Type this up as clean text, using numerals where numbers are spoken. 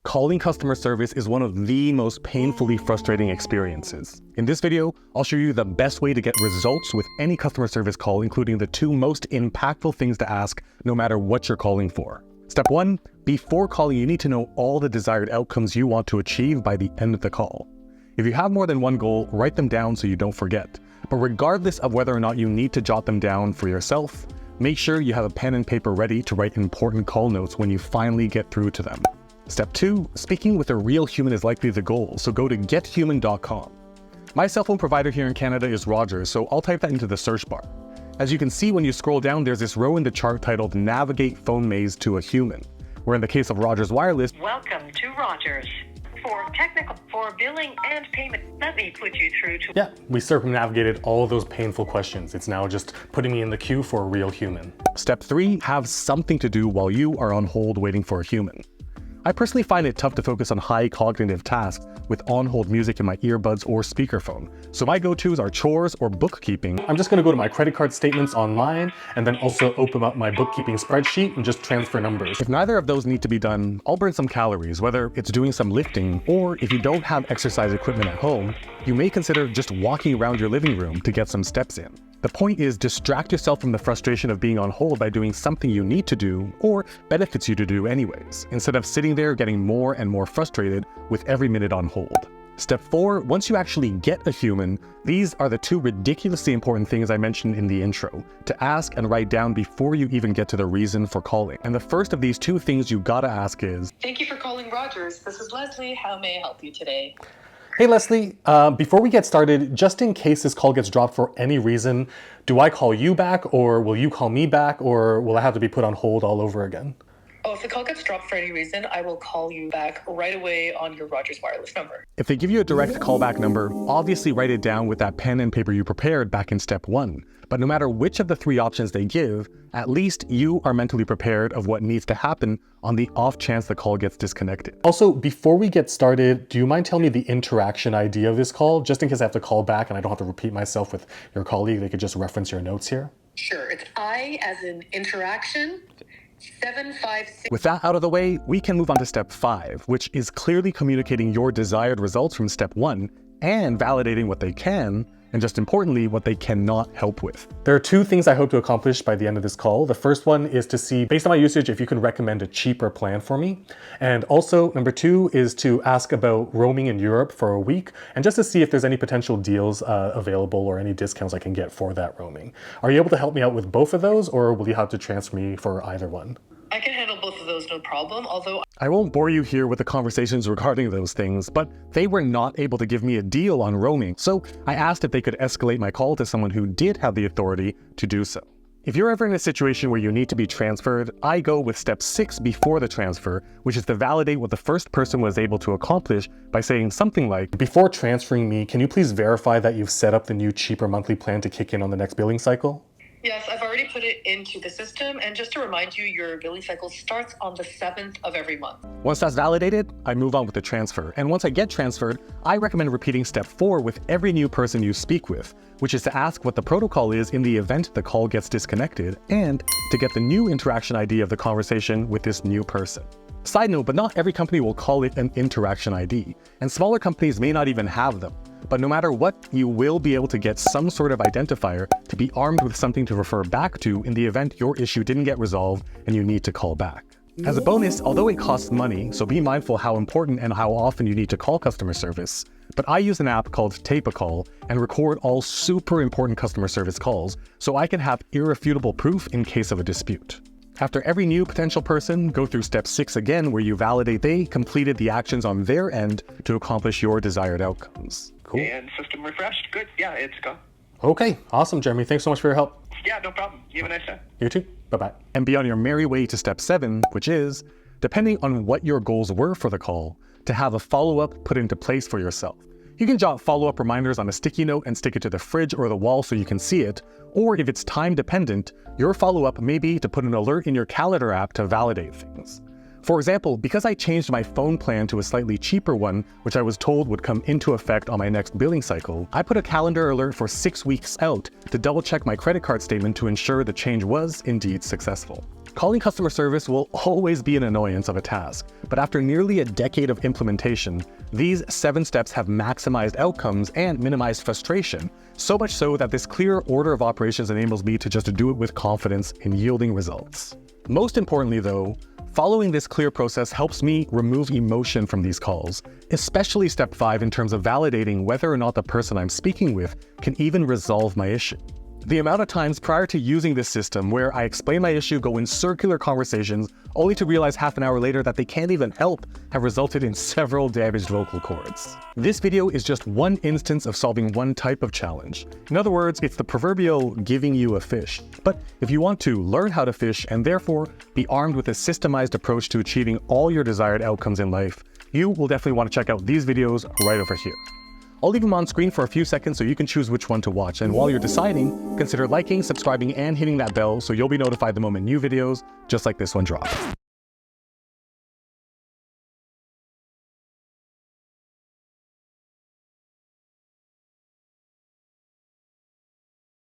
calling customer service is one of the most painfully frustrating experiences. In this video, I'll show you the best way to get results with any customer service call, including the 2 most impactful things to ask no matter what you're calling for. Step 1, before calling, you need to know all the desired outcomes you want to achieve by the end of the call. If you have more than one goal, write them down so you don't forget. But regardless of whether or not you need to jot them down for yourself, make sure you have a pen and paper ready to write important call notes when you finally get through to them. Step 2, speaking with a real human is likely the goal, so go to gethuman.com. My cell phone provider here in Canada is Rogers, so I'll type that into the search bar. As you can see when you scroll down, there's this row in the chart titled Navigate Phone Maze to a Human, where in the case of Rogers Wireless, welcome to Rogers. For billing and payment, let me put you through to... Yeah, we circumnavigated all of those painful questions. It's now just putting me in the queue for a real human. Step 3, have something to do while you are on hold waiting for a human. I personally find it tough to focus on high cognitive tasks with on-hold music in my earbuds or speakerphone, so my go-tos are chores or bookkeeping. I'm just going to go to my credit card statements online and then also open up my bookkeeping spreadsheet and just transfer numbers. If neither of those need to be done, I'll burn some calories, whether it's doing some lifting or if you don't have exercise equipment at home, you may consider just walking around your living room to get some steps in. The point is, distract yourself from the frustration of being on hold by doing something you need to do or benefits you to do anyways, instead of sitting there getting more and more frustrated with every minute on hold. Step 4, once you actually get a human, these are the 2 ridiculously important things I mentioned in the intro to ask and write down before you even get to the reason for calling. And the first of these 2 things you gotta ask is, thank you for calling Rogers. This is Leslie. How may I help you today? hey Leslie, before we get started, just in case this call gets dropped for any reason, do I call you back or will you call me back or will I have to be put on hold all over again? Oh, if the call gets dropped for any reason, I will call you back right away on your Rogers Wireless number. If they give you a direct callback number, obviously write it down with that pen and paper you prepared back in step 1. But no matter which of the 3 options they give, at least you are mentally prepared of what needs to happen on the off chance the call gets disconnected. Also, before we get started, do you mind telling me the interaction ID of this call, just in case I have to call back and I don't have to repeat myself with your colleague, they could just reference your notes here? Sure, it's I as in interaction, 756. With that out of the way, we can move on to step 5, which is clearly communicating your desired results from step 1 and validating what they can, and just importantly, what they cannot help with. There are 2 things I hope to accomplish by the end of this call. The first one is to see, based on my usage, if you can recommend a cheaper plan for me. And also, number 2 is to ask about roaming in Europe for a week, and just to see if there's any potential deals available or any discounts I can get for that roaming. Are you able to help me out with both of those, or will you have to transfer me for either one? I can handle both of those, no problem, although... I won't bore you here with the conversations regarding those things, but they were not able to give me a deal on roaming, so I asked if they could escalate my call to someone who did have the authority to do so. If you're ever in a situation where you need to be transferred, I go with step 6 before the transfer, which is to validate what the first person was able to accomplish by saying something like, before transferring me, can you please verify that you've set up the new cheaper monthly plan to kick in on the next billing cycle? Yes, I've already put it into the system, and just to remind you, your billing cycle starts on the 7th of every month. Once that's validated, I move on with the transfer. And once I get transferred, I recommend repeating step 4 with every new person you speak with, which is to ask what the protocol is in the event the call gets disconnected, and to get the new interaction ID of the conversation with this new person. Side note, but not every company will call it an interaction ID, and smaller companies may not even have them. But no matter what, you will be able to get some sort of identifier to be armed with something to refer back to in the event your issue didn't get resolved and you need to call back. As a bonus, although it costs money, so be mindful how important and how often you need to call customer service, but I use an app called Tape a Call and record all super important customer service calls so I can have irrefutable proof in case of a dispute. After every new potential person, go through step 6 again where you validate they completed the actions on their end to accomplish your desired outcomes. Cool. And system refreshed. Good. Yeah, it's gone. Okay, awesome, Jeremy. Thanks so much for your help. Yeah, no problem. You have a nice day. You too. Bye-bye. And be on your merry way to step 7, which is, depending on what your goals were for the call, to have a follow-up put into place for yourself. You can jot follow-up reminders on a sticky note and stick it to the fridge or the wall so you can see it, or if it's time dependent, your follow-up may be to put an alert in your calendar app to validate things. For example, because I changed my phone plan to a slightly cheaper one, which I was told would come into effect on my next billing cycle, I put a calendar alert for 6 weeks out to double check my credit card statement to ensure the change was indeed successful. Calling customer service will always be an annoyance of a task, but after nearly a decade of implementation, these 7 steps have maximized outcomes and minimized frustration, so much so that this clear order of operations enables me to just do it with confidence in yielding results. Most importantly though, following this clear process helps me remove emotion from these calls, especially step 5 in terms of validating whether or not the person I'm speaking with can even resolve my issue. The amount of times prior to using this system where I explain my issue, go in circular conversations, only to realize half an hour later that they can't even help, have resulted in several damaged vocal cords. This video is just one instance of solving one type of challenge. In other words, it's the proverbial giving you a fish. But if you want to learn how to fish and therefore be armed with a systemized approach to achieving all your desired outcomes in life, you will definitely want to check out these videos right over here. I'll leave them on screen for a few seconds so you can choose which one to watch, and while you're deciding, consider liking, subscribing, and hitting that bell so you'll be notified the moment new videos just like this one drop.